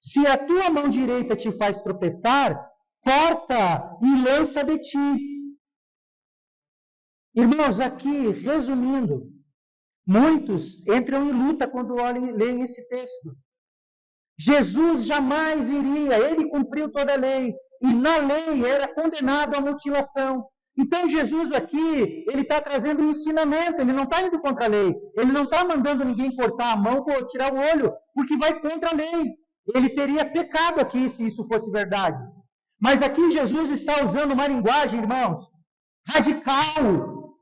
Se a tua mão direita te faz tropeçar, corta e lança de ti. Irmãos, aqui, resumindo, muitos entram em luta quando leem esse texto. Jesus jamais iria, ele cumpriu toda a lei, e na lei era condenado à mutilação. Então Jesus aqui, ele está trazendo um ensinamento, ele não está indo contra a lei, ele não está mandando ninguém cortar a mão ou tirar o olho, porque vai contra a lei. Ele teria pecado aqui se isso fosse verdade. Mas aqui Jesus está usando uma linguagem, irmãos, radical.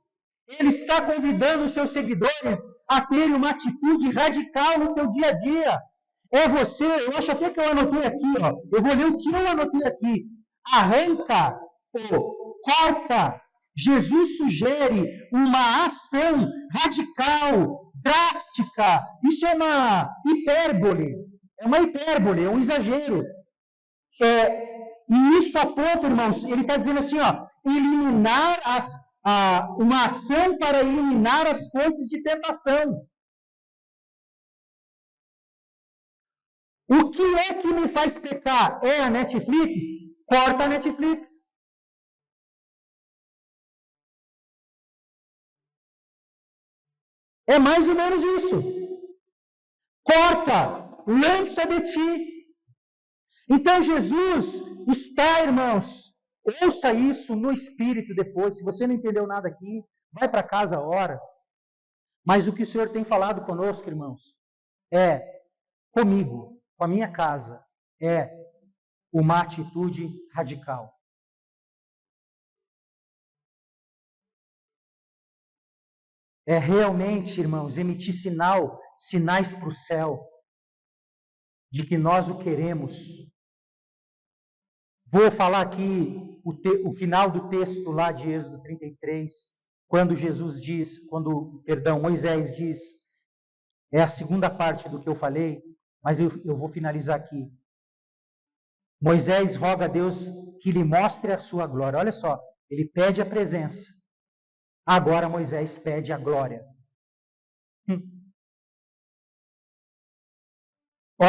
Ele está convidando os seus seguidores a terem uma atitude radical no seu dia a dia. É você, eu acho até que eu anotei aqui, ó. Eu vou ler o que eu anotei aqui. Arranca, corta. Jesus sugere uma ação radical, drástica. Isso é uma hipérbole. É uma hipérbole, é um exagero. E isso aponta, irmãos, ele está dizendo assim, ó, eliminar uma ação para eliminar as fontes de tentação. O que é que me faz pecar? É a Netflix? Corta a Netflix. É mais ou menos isso. Corta, lança de ti. Então Jesus está, irmãos, ouça isso no espírito depois. Se você não entendeu nada aqui, vai para casa, ora. Mas o que o Senhor tem falado conosco, irmãos, é comigo, com a minha casa, é uma atitude radical. É realmente, irmãos, emitir sinais para o céu, de que nós o queremos. Vou falar aqui o final do texto lá de Êxodo 33, quando Moisés diz, é a segunda parte do que eu falei, mas eu vou finalizar aqui. Moisés roga a Deus que lhe mostre a sua glória. Olha só, ele pede a presença. Agora Moisés pede a glória.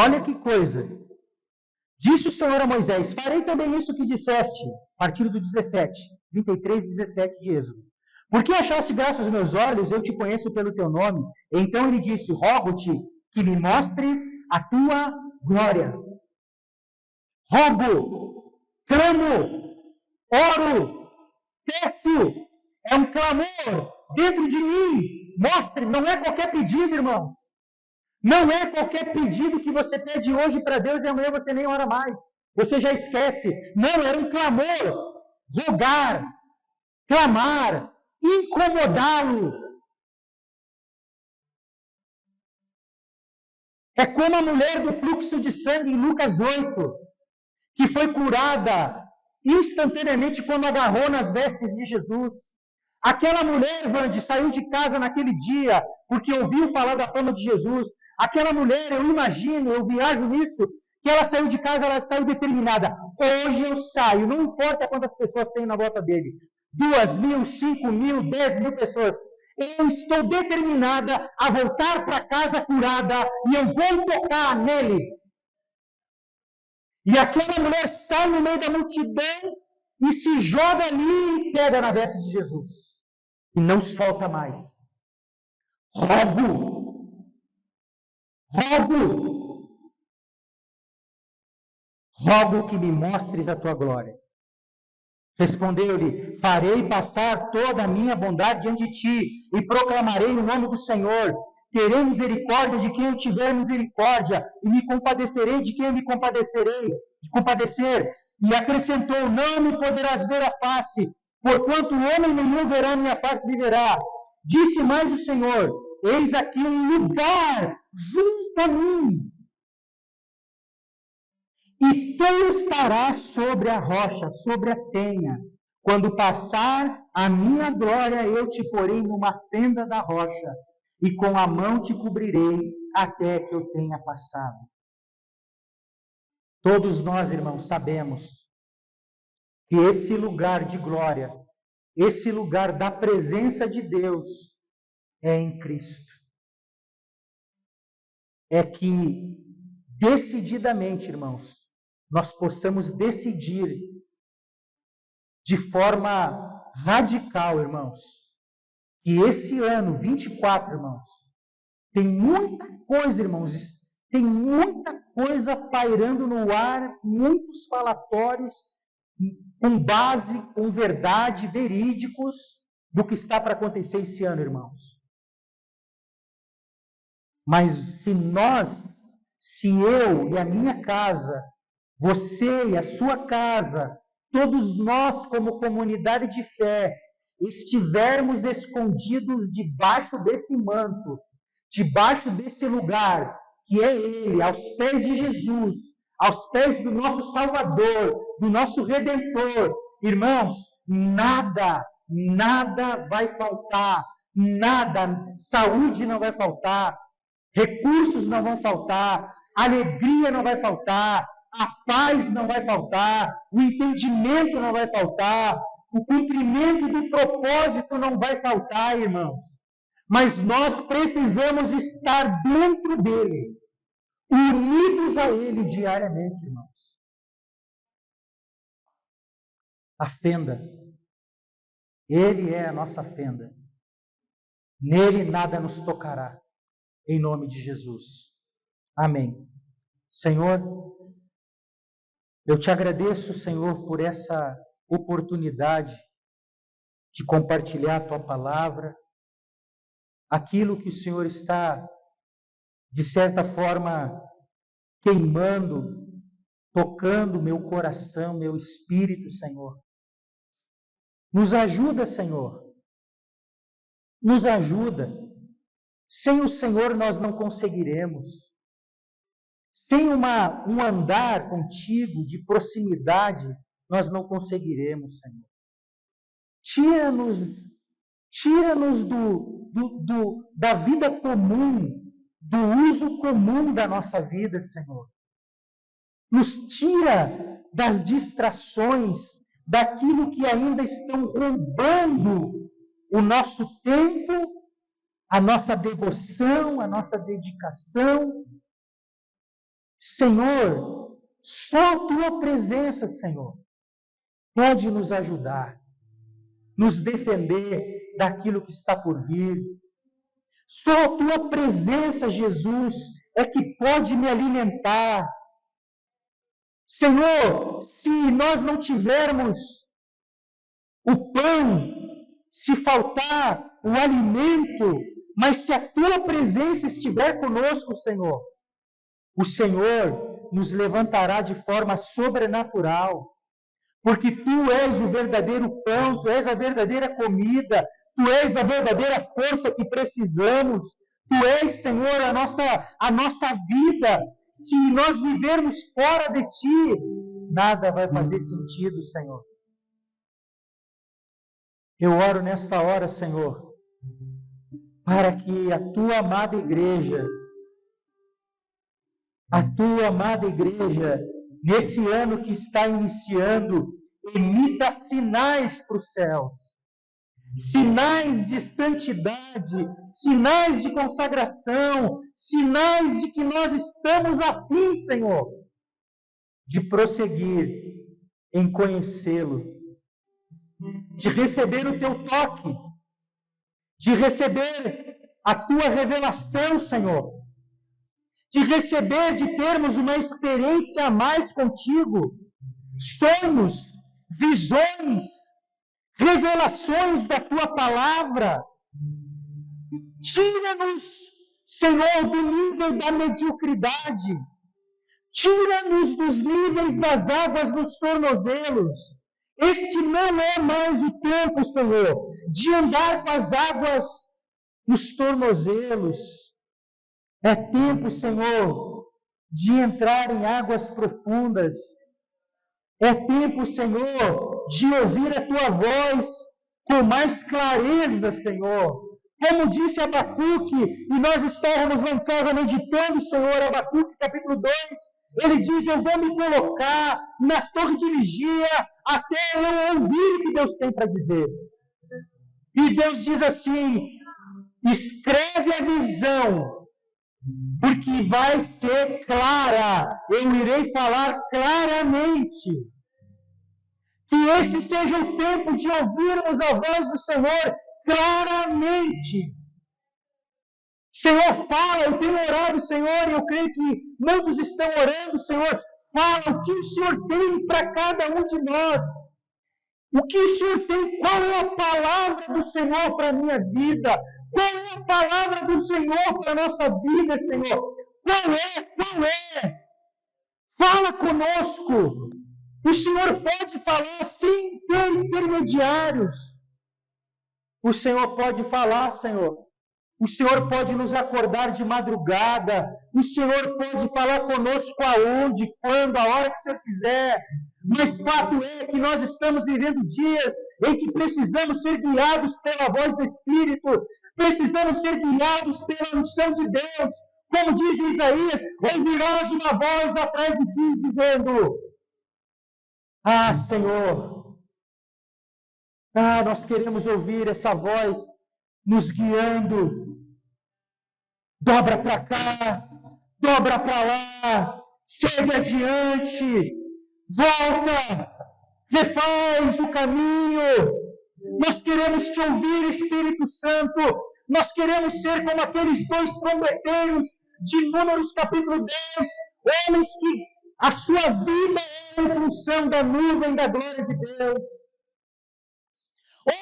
Olha que coisa. Disse o Senhor a Moisés: farei também isso que disseste, a partir do 17, 33, 17 de Êxodo. Porque achaste graça aos meus olhos, eu te conheço pelo teu nome. Então ele disse: rogo-te que me mostres a tua glória. Rogo, clamo, oro, peço, é um clamor dentro de mim. Mostre, não é qualquer pedido, irmãos. Não é qualquer pedido que você pede hoje para Deus e amanhã você nem ora mais. Você já esquece. Não, era um clamor. Rogar, clamar, incomodá-lo. É como a mulher do fluxo de sangue em Lucas 8, que foi curada instantaneamente quando agarrou nas vestes de Jesus. Aquela mulher, Vande, saiu de casa naquele dia porque ouviu falar da fama de Jesus. Aquela mulher, eu imagino, eu viajo nisso, que ela saiu de casa, ela saiu determinada. Hoje eu saio, não importa quantas pessoas tem na volta dele. 2.000, 5.000, 10.000 pessoas. Eu estou determinada a voltar para casa curada e eu vou tocar nele. E aquela mulher sai no meio da multidão e se joga ali e pega na veste de Jesus. E não solta mais. Rogo, rogo que me mostres a tua glória. Respondeu-lhe: farei passar toda a minha bondade diante de ti e proclamarei o nome do Senhor. Terei misericórdia de quem eu tiver misericórdia e me compadecerei de quem eu me compadecer. E acrescentou: não me poderás ver a face, porquanto homem nenhum verá minha face viverá. Disse mais o Senhor: eis aqui um lugar junto a mim, e tu estarás sobre a rocha, sobre a penha. Quando passar a minha glória, eu te porei numa fenda da rocha, e com a mão te cobrirei até que eu tenha passado. Todos nós, irmãos, sabemos que esse lugar de glória, esse lugar da presença de Deus, é em Cristo. É que, decididamente, irmãos, nós possamos decidir de forma radical, irmãos, que esse ano 24, irmãos, tem muita coisa, irmãos, tem muita coisa pairando no ar, muitos falatórios com base, com verdade, verídicos do que está para acontecer esse ano, irmãos. Mas se eu e a minha casa, você e a sua casa, todos nós como comunidade de fé, estivermos escondidos debaixo desse manto, debaixo desse lugar, que é Ele, aos pés de Jesus, aos pés do nosso Salvador, do nosso Redentor, irmãos, nada vai faltar, nada, saúde não vai faltar, recursos não vão faltar, alegria não vai faltar, a paz não vai faltar, o entendimento não vai faltar, o cumprimento do propósito não vai faltar, irmãos. Mas nós precisamos estar dentro dele, unidos a ele diariamente, irmãos. A fenda. Ele é a nossa fenda. Nele nada nos tocará. Em nome de Jesus. Amém. Senhor, eu te agradeço, Senhor, por essa oportunidade de compartilhar a tua palavra, aquilo que o Senhor está, de certa forma, queimando, tocando meu coração, meu espírito, Senhor. Nos ajuda, Senhor. Nos ajuda. Sem o Senhor nós não conseguiremos. Sem um andar contigo de proximidade, nós não conseguiremos, Senhor. Tira-nos da vida comum, do uso comum da nossa vida, Senhor. Nos tira das distrações, daquilo que ainda estão roubando o nosso tempo, a nossa devoção, a nossa dedicação. Senhor, só a Tua presença, Senhor, pode nos ajudar, nos defender daquilo que está por vir. Só a Tua presença, Jesus, é que pode me alimentar. Senhor, se nós não tivermos o pão, se faltar o alimento, mas se a Tua presença estiver conosco, Senhor, o Senhor nos levantará de forma sobrenatural, porque Tu és o verdadeiro pão, Tu és a verdadeira comida, Tu és a verdadeira força que precisamos, Tu és, Senhor, a nossa vida. Se nós vivermos fora de Ti, nada vai fazer sentido, Senhor. Eu oro nesta hora, Senhor, para que a Tua amada igreja, nesse ano que está iniciando, emita sinais para os céus. Sinais de santidade, sinais de consagração, sinais de que nós estamos a fim, Senhor, de prosseguir em conhecê-lo, de receber o Teu toque, de receber a Tua revelação, Senhor, de receber, de termos uma experiência a mais contigo, sonhos, visões, revelações da Tua palavra. Tira-nos, Senhor, do nível da mediocridade. Tira-nos dos níveis das águas nos tornozelos. Este não é mais o tempo, Senhor, de andar com as águas nos tornozelos. É tempo, Senhor, de entrar em águas profundas. É tempo, Senhor, de ouvir a Tua voz com mais clareza, Senhor. Como disse Abacuque, e nós estávamos lá em casa meditando, Senhor, Abacuque capítulo 2, ele diz: eu vou me colocar na torre de vigia até eu ouvir o que Deus tem para dizer. E Deus diz assim: escreve a visão, porque vai ser clara, eu irei falar claramente. Que este seja o tempo de ouvirmos a voz do Senhor claramente. Senhor, fala, eu tenho orado, Senhor, e eu creio que muitos estão orando, Senhor. Fala o que o Senhor tem para cada um de nós. O que o Senhor tem, qual é a palavra do Senhor para a minha vida? Qual é a palavra do Senhor para a nossa vida, Senhor? Qual é? Fala conosco. O Senhor pode falar sem ter intermediários. O Senhor pode falar, Senhor. O Senhor pode nos acordar de madrugada. O Senhor pode falar conosco aonde, quando, a hora que o Senhor quiser. Mas fato é que nós estamos vivendo dias em que precisamos ser guiados pela voz do Espírito. Precisamos ser guiados pela unção de Deus. Como diz Isaías, ouvirás uma voz atrás de ti dizendo: ah, Senhor, nós queremos ouvir essa voz nos guiando. Dobra para cá, dobra para lá, segue adiante, volta, refaz o caminho. Nós queremos te ouvir, Espírito Santo. Nós queremos ser como aqueles 2 trombeteiros de Números capítulo 10, homens que a sua vida é em função da nuvem da glória de Deus.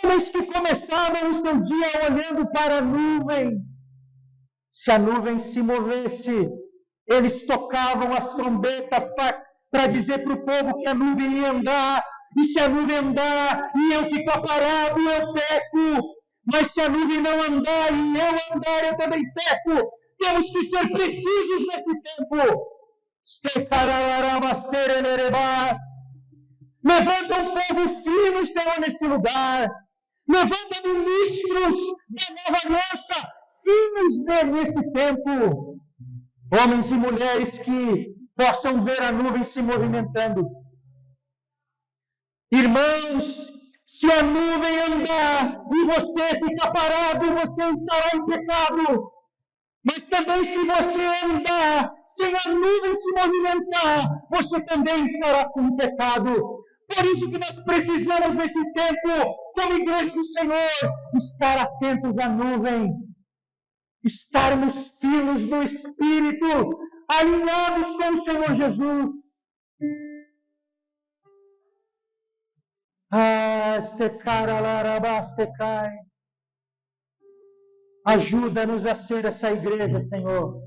Homens que começavam o seu dia olhando para a nuvem. Se a nuvem se movesse, eles tocavam as trombetas para dizer para o povo que a nuvem ia andar. E se a nuvem andar e eu ficar parado, eu peco. Mas se a nuvem não andar e eu andar, eu também peco. Temos que ser precisos nesse tempo. Levanta um povo firme, Senhor, nesse lugar. Levanta ministros da nova aliança firmes nesse tempo. Homens e mulheres que possam ver a nuvem se movimentando. Irmãos, se a nuvem andar e você ficar parado, você estará em pecado. Mas também se você andar sem a nuvem se movimentar, você também estará com pecado. Por isso que nós precisamos nesse tempo, como igreja do Senhor, estar atentos à nuvem, estarmos firmes no Espírito, alinhados com o Senhor Jesus. Ajuda-nos a ser essa igreja, Senhor,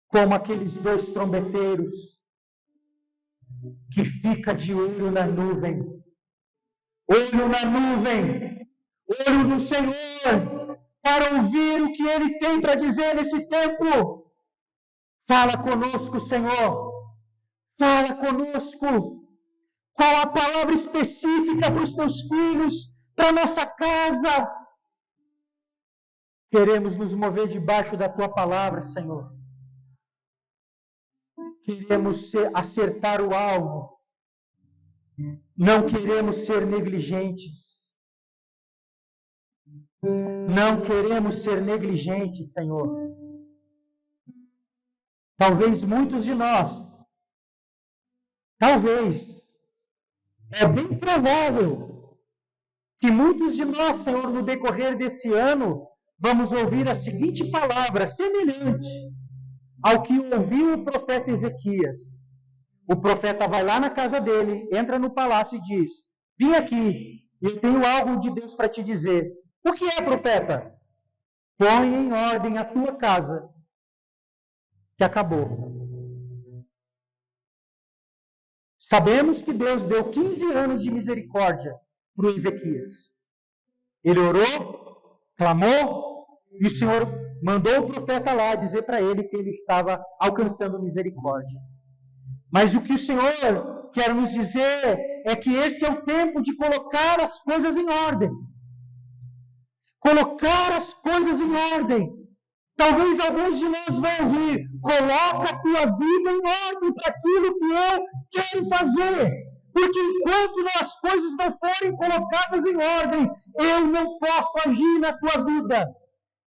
como aqueles 2 trombeteiros que fica de olho na nuvem, olho no Senhor, para ouvir o que Ele tem para dizer nesse tempo. Fala conosco, Senhor, fala conosco. Qual a palavra específica para os teus filhos, para a nossa casa? Queremos nos mover debaixo da tua palavra, Senhor. Queremos acertar o alvo. Não queremos ser negligentes. Não queremos ser negligentes, Senhor. Talvez muitos de nós, é bem provável que muitos de nós, Senhor, no decorrer desse ano, vamos ouvir a seguinte palavra, semelhante ao que ouviu o profeta Ezequias. O profeta vai lá na casa dele, entra no palácio e diz: vim aqui, eu tenho algo de Deus para te dizer. O que é, profeta? Põe em ordem a tua casa, que acabou. Sabemos que Deus deu 15 anos de misericórdia para o Ezequias. Ele orou, clamou, e o Senhor mandou o profeta lá dizer para ele que ele estava alcançando misericórdia. Mas o que o Senhor quer nos dizer é que esse é o tempo de colocar as coisas em ordem. Colocar as coisas em ordem. Talvez alguns de nós vão ouvir: coloca a tua vida em ordem para aquilo que eu quero fazer. Porque enquanto as coisas não forem colocadas em ordem, eu não posso agir na tua vida.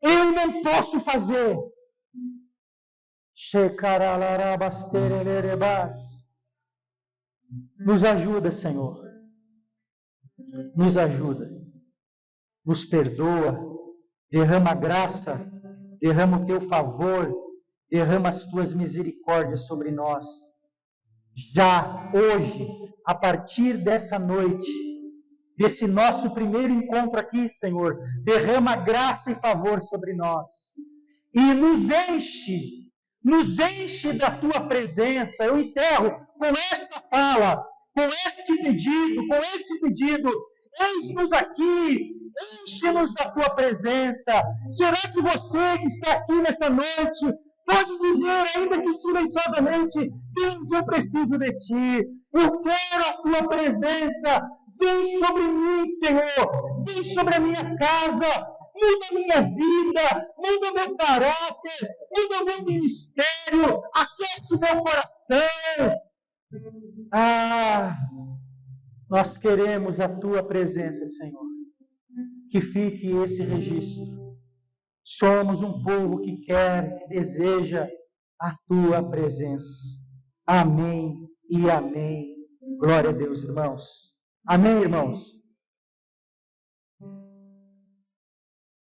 Eu não posso fazer. Nos ajuda, Senhor. Nos ajuda. Nos perdoa. Derrama graça. Derrama o teu favor. Derrama as tuas misericórdias sobre nós. Já hoje, a partir dessa noite, desse nosso primeiro encontro aqui, Senhor, derrama graça e favor sobre nós. E nos enche da tua presença. Eu encerro com esta fala, com este pedido. Eis-nos aqui, enche-nos da tua presença. Será que você que está aqui nessa noite pode dizer, ainda que silenciosamente: Deus, eu preciso de ti, eu quero a tua presença. Vem sobre mim, Senhor, vem sobre a minha casa, muda a minha vida, muda o meu caráter, muda o meu ministério, aquece o meu coração. Nós queremos a tua presença, Senhor. Que fique esse registro. Somos um povo que quer, que deseja a tua presença. Amém e amém. Glória a Deus, irmãos. Amém, irmãos?